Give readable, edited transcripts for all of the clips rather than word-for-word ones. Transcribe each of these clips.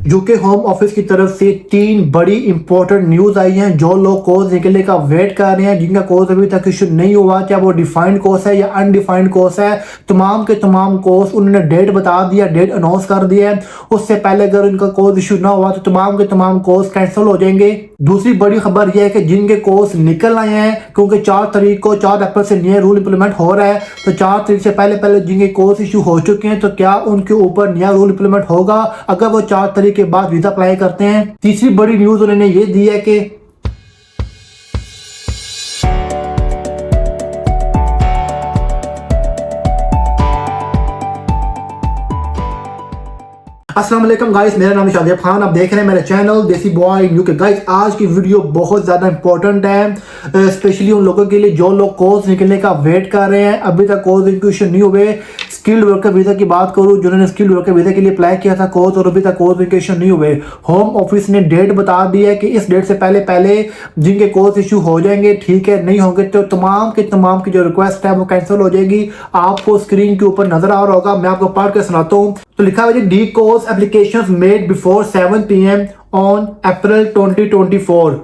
UK home office की तरफ से 3 बड़ी इंपॉर्टेंट न्यूज आई हैं। जो लोग कोर्स निकलने का वेट कर रहे हैं, जिनका कोर्स अभी तक इशू नहीं हुआ, चाहे वो डिफाइंड कोर्स है या अनडिफाइंड कोर्स है, तमाम के तमाम कोर्स उन्होंने डेट बता दिया, डेट अनाउंस कर दिया है। उससे पहले अगर उनका कोर्स इशू ना हुआ तो तमाम के तमाम कोर्स कैंसिल हो जाएंगे। दूसरी बड़ी खबर यह है कि जिनके कोर्स निकल आए हैं, क्योंकि 4 अप्रैल से नया रूल इंप्लीमेंट हो रहा है, तो 4 तारीख से पहले जिनके कोर्स इशू हो चुके हैं तो क्या उनके ऊपर नया रूल इंप्लीमेंट होगा अगर वो 4 तारीख के बाद वीजा अप्लाई करते हैं। तीसरी बड़ी न्यूज उन्होंने ये दी है कि अस्सलाम वालेकुम गाइस, मेरा नाम है शादिब खान। आप देख रहे हैं मेरा चैनल देसी बॉय न्यू। गाइस, आज की वीडियो बहुत ज़्यादा इंपॉर्टेंट है, स्पेशली उन लोगों के लिए जो लोग कोर्स निकलने का वेट कर रहे हैं, अभी तक कोर्स इंक्लूशन नहीं हुए। स्किल्ड वर्कर वीज़ा की बात करूं, जिन्होंने स्किल्ड वर्कर वीज़ा के लिए अप्लाई किया था कोर्स और अभी तक कोर्स इंक्लूशन नहीं हुए, होम ऑफिस ने डेट बता दी है कि इस डेट से पहले जिनके कोर्स इशू हो जाएंगे, ठीक है, नहीं होंगे तो तमाम की जो रिक्वेस्ट है वो कैंसिल हो जाएगी। आपको स्क्रीन के ऊपर नजर आ रहा होगा, मैं आपको पढ़ के सुनाता हूँ। तो लिखा हुआ है D course applications made before 7 p.m. on April 2024.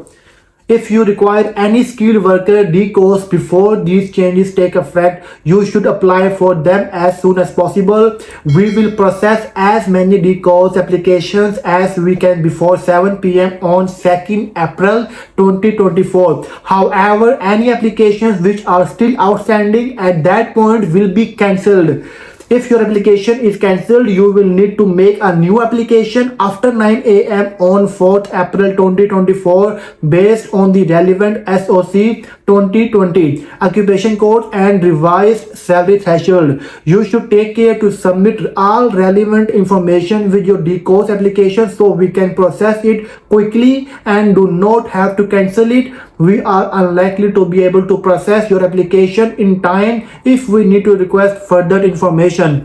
If you require any skilled worker D course before these changes take effect, you should apply for them as soon as possible. We will process as many D course applications as we can before 7 p.m. on 2nd April 2024. However, any applications which are still outstanding at that point will be cancelled. If your application is cancelled, you will need to make a new application after 9 a.m. on 4th April 2024 based on the relevant SOC 2020 occupation code and revised salary threshold. You should take care to submit all relevant information with your D-course application so we can process it quickly and do not have to cancel it. We are unlikely to be able to process your application in time if we need to request further information.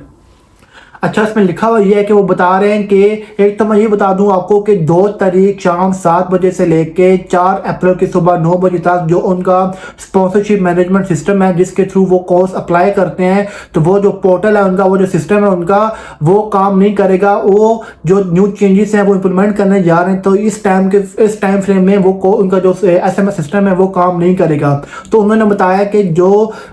अच्छा, इसमें लिखा हुआ ये है कि वो बता रहे हैं कि एक तो मैं ये बता दूं आपको कि 2 तारीख शाम 7 बजे से लेके 4 अप्रैल की सुबह 9 बजे तक जो उनका स्पॉन्सरशिप मैनेजमेंट सिस्टम है, जिसके थ्रू वो कोर्स अप्लाई करते हैं, तो वो जो पोर्टल है उनका, वो जो सिस्टम है उनका, वो काम नहीं करेगा। वो जो न्यू चेंजेस हैं वो इम्प्लीमेंट करने जा रहे हैं, तो इस टाइम फ्रेम में वो उनका जो SMS सिस्टम है वो काम नहीं करेगा। तो उन्होंने बताया कि जो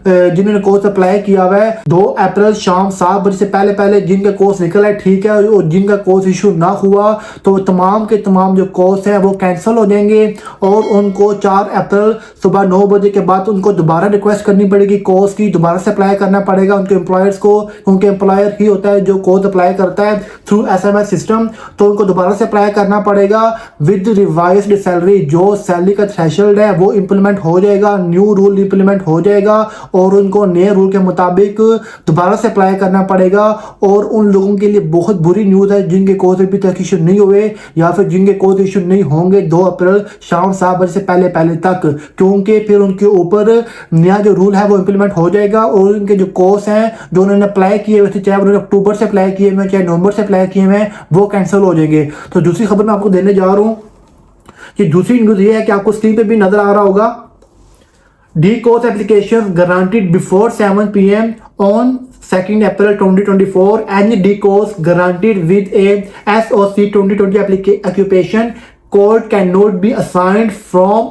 जिन्होंने कोर्स अप्लाई किया हुआ है 2 अप्रैल शाम 7 बजे से पहले जिनका कोर्स निकला है, ठीक है, और जिनका कोर्स इशू ना हुआ तो तमाम के तमाम जो कोर्स हैं वो कैंसिल हो जाएंगे और उनको 4 अप्रैल सुबह 9 बजे के बाद उनको दोबारा रिक्वेस्ट करनी पड़ेगी कोर्स की, दोबारा से अप्लाई करना पड़ेगा उनके एम्प्लॉयर्स को। उनके एम्प्लॉयर ही होता है जो कोर्स अप्लाई करता है थ्रू SMS सिस्टम, तो उनको दोबारा से अप्लाई करना पड़ेगा विद रिवाइज्ड सैलरी। जो सैलरी का थ्रेशोल्ड है वो इंप्लीमेंट हो जाएगा, न्यू रूल इंप्लीमेंट हो जाएगा और उनको नए रूल के मुताबिक दोबारा से अप्लाई करना पड़ेगा। और उन लोगों के लिए बहुत बुरी न्यूज़ है जिनके कोर्स अभी तक इशू नहीं हुए या फिर जिनके कोर्स इशू नहीं होंगे 2 अप्रैल शाम 7 बजे से पहले तक, क्योंकि फिर उनके ऊपर नया जो रूल है वो इंप्लीमेंट हो जाएगा और उनके जो कोर्स हैं जो उन्होंने अप्लाई किए हुए थे, चाहे उन्होंने अक्टूबर से अप्लाई किए हुए चाहे नवंबर से अप्लाई किए हुए, वो कैंसिल हो जाएंगे। तो दूसरी खबर मैं आपको देने जा रहा हूँ कि दूसरी न्यूज़ ये है कि आपको स्क्रीन पर भी नजर आ रहा होगा, D course applications granted before 7 p.m. on 2nd April 2024. Any D course granted with a SOC 2020 occupation code cannot be assigned from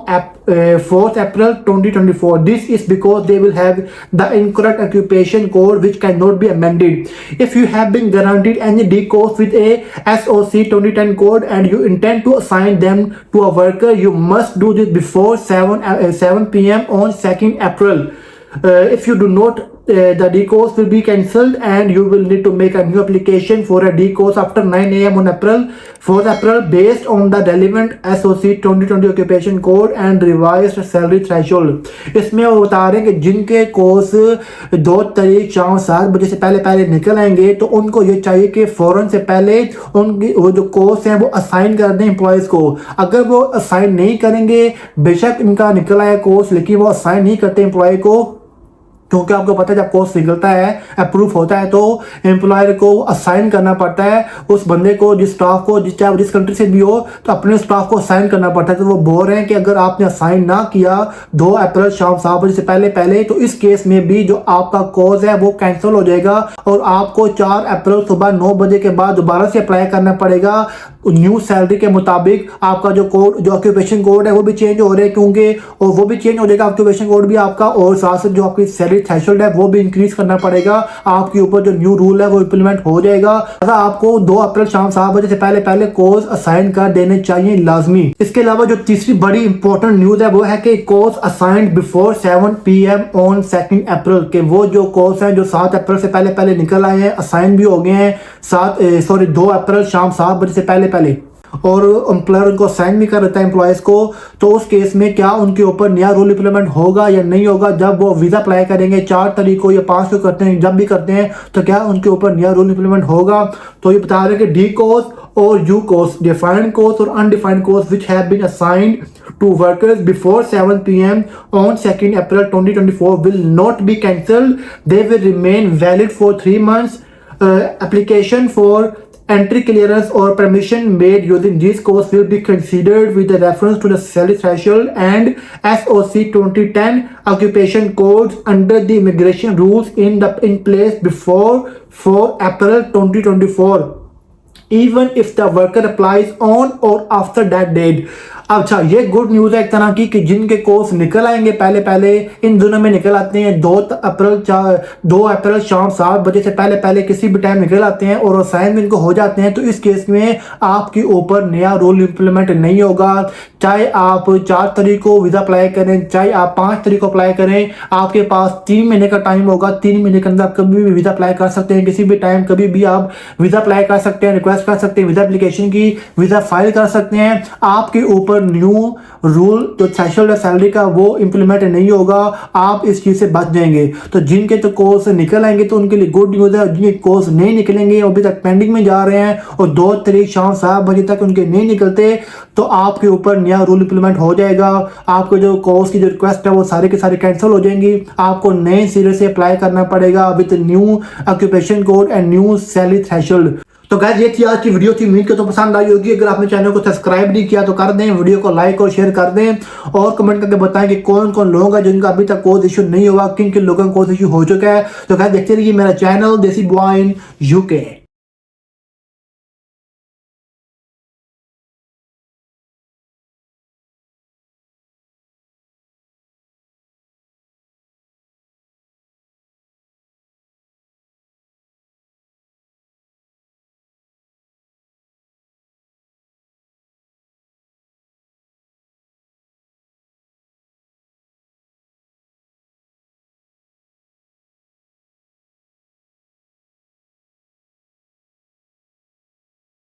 4th April 2024. This is because they will have the incorrect occupation code which cannot be amended. If you have been guaranteed any D course with a SOC 2010 code and you intend to assign them to a worker, you must do this before 7 p.m. on 2nd April. If you do not, the D course will be cancelled and you will need to make a new application for a D course after 9 a.m. on 4th April based on the relevant SOC 2020 occupation code and revised salary threshold. इसमें वो बता रहे हैं कि जिनके course 2 तारीख शाम 7 बजे से पहले निकल आएंगे तो उनको ये चाहिए कि फ़ौरन से पहले उनकी वो जो कोर्स हैं वो असाइन कर दें एम्प्लॉयज़ को। अगर वो असाइन नहीं करेंगे, बेशक इनका निकल आया कोर्स, लेकिन वो असाइन नहीं करते एम्प्लॉय को, क्योंकि आपको पता है जब कोर्स निकलता है, अप्रूव होता है, तो एम्प्लॉयर को असाइन करना पड़ता है उस बंदे को, जिस स्टाफ को, चाहे जिस कंट्री से भी हो, तो अपने स्टाफ को असाइन करना पड़ता है। तो वो बोल रहे हैं कि अगर आपने असाइन ना किया 2 अप्रैल शाम 7 बजे से पहले तो इस केस में भी जो आपका कोर्स है वो कैंसिल हो जाएगा और आपको 4 अप्रैल सुबह 9 बजे के बाद दोबारा से अप्लाई करना पड़ेगा न्यू सैलरी के मुताबिक आपका जो कोड, जो ऑक्यूपेशन कोड है वो भी चेंज हो रहे हैं, क्योंकि और वो भी चेंज हो जाएगा ऑक्यूपेशन कोड भी आपका, और साथ साथ जो आपकी सैलरी थ्रेशोल्ड है वो भी इंक्रीज करना पड़ेगा। आपके ऊपर जो न्यू रूल है वो इंप्लीमेंट हो जाएगा। आपको 2 अप्रैल शाम 7 बजे से पहले पहले कोर्स असाइन कर देने चाहिए लाजमी। इसके अलावा जो तीसरी बड़ी इंपॉर्टेंट न्यूज है वो है कि course assigned before 7 PM on 2 अप्रैल के वो जो कोर्स हैं जो 7 अप्रैल से पहले पहले निकल आए हैं, असाइन भी हो गए हैं 2 अप्रैल शाम 7 बजे से पहले पहले, और एम्प्लॉयर उनको साइन भी कर देता है एम्प्लॉयज़ को। तो उस केस में क्या उनके ऊपर नया रूल इंप्लीमेंट होगा या नहीं होगा? जब वो वीज़ा अप्लाई करेंगे 4 तारीख को या 5 को करते हैं, जब भी करते हैं, तो क्या उनके ऊपर नया रूल इंप्लीमेंट होगा? तो ये बता रहे हैं कि डी कोर्स और यू कोर्स, डिफाइंड कोर्स और undefined course which have been assigned to workers before 7 PM on 2 April 2024 will not be cancelled. They will remain valid for 3 months. Application for entry clearance or permission made using these courses will be considered with the reference to the salary threshold and SOC 2010 occupation codes under the immigration rules in place before 4 April 2024. Even if the worker applies on or after that date. अच्छा, ये good news है एक तरह की कि जिनके course निकल आएंगे पहले पहले, इन दिनों में निकल आते हैं 2 अप्रैल शाम 7 बजे से पहले पहले किसी भी टाइम निकल आते हैं और असाइन इनको हो जाते हैं, तो इस केस में आपके ऊपर नया रूल इंप्लीमेंट नहीं होगा। चाहे आप 4 तारीख को वीज़ा अप्लाई करें, चाहे आप 5 तारीख को अप्लाई करें, आपके पास 3 महीने का टाइम होगा। 3 महीने के अंदर आप कभी भी वीज़ा अप्लाई कर सकते हैं, किसी भी टाइम कभी भी आप वीज़ा अप्लाई कर सकते हैं, रिक्वेस्ट कर सकते हैं वीज़ा एप्लीकेशन की, वीज़ा फाइल कर सकते हैं। आपके ऊपर न्यू रूल जो थ्रेशोल्ड है सैलरी का वो इंप्लीमेंट नहीं होगा, आप इस चीज़ से बच जाएंगे। तो जिनके तो कोर्स निकल आएंगे तो उनके लिए गुड न्यूज़ है, जिनके कोर्स नहीं निकलेंगे अभी तक पेंडिंग में जा रहे हैं और 2 तारीख शाम 7 बजे तक उनके नहीं निकलते, तो आपके ऊपर नया रूल इंप्लीमेंट हो जाएगा। आपके जो कोर्स की जो रिक्वेस्ट है वो सारे के सारे कैंसिल हो जाएंगी, आपको नए सिरे से अप्लाई करना पड़ेगा with new occupation code and new salary threshold. तो गाइस ये थी आज की वीडियो, थी उम्मीद तो पसंद आई होगी। अगर आपने चैनल को सब्सक्राइब नहीं किया तो कर दें, वीडियो को लाइक और शेयर कर दें, और कमेंट करके बताएं कि कौन कौन लोग हैं जिनका अभी तक कोर्स इशू नहीं हुआ, किन किन लोगों को कोर्स इशू हो चुका है। तो गाइस देखते रहिए मेरा चैनल देसी बॉय इन यूके।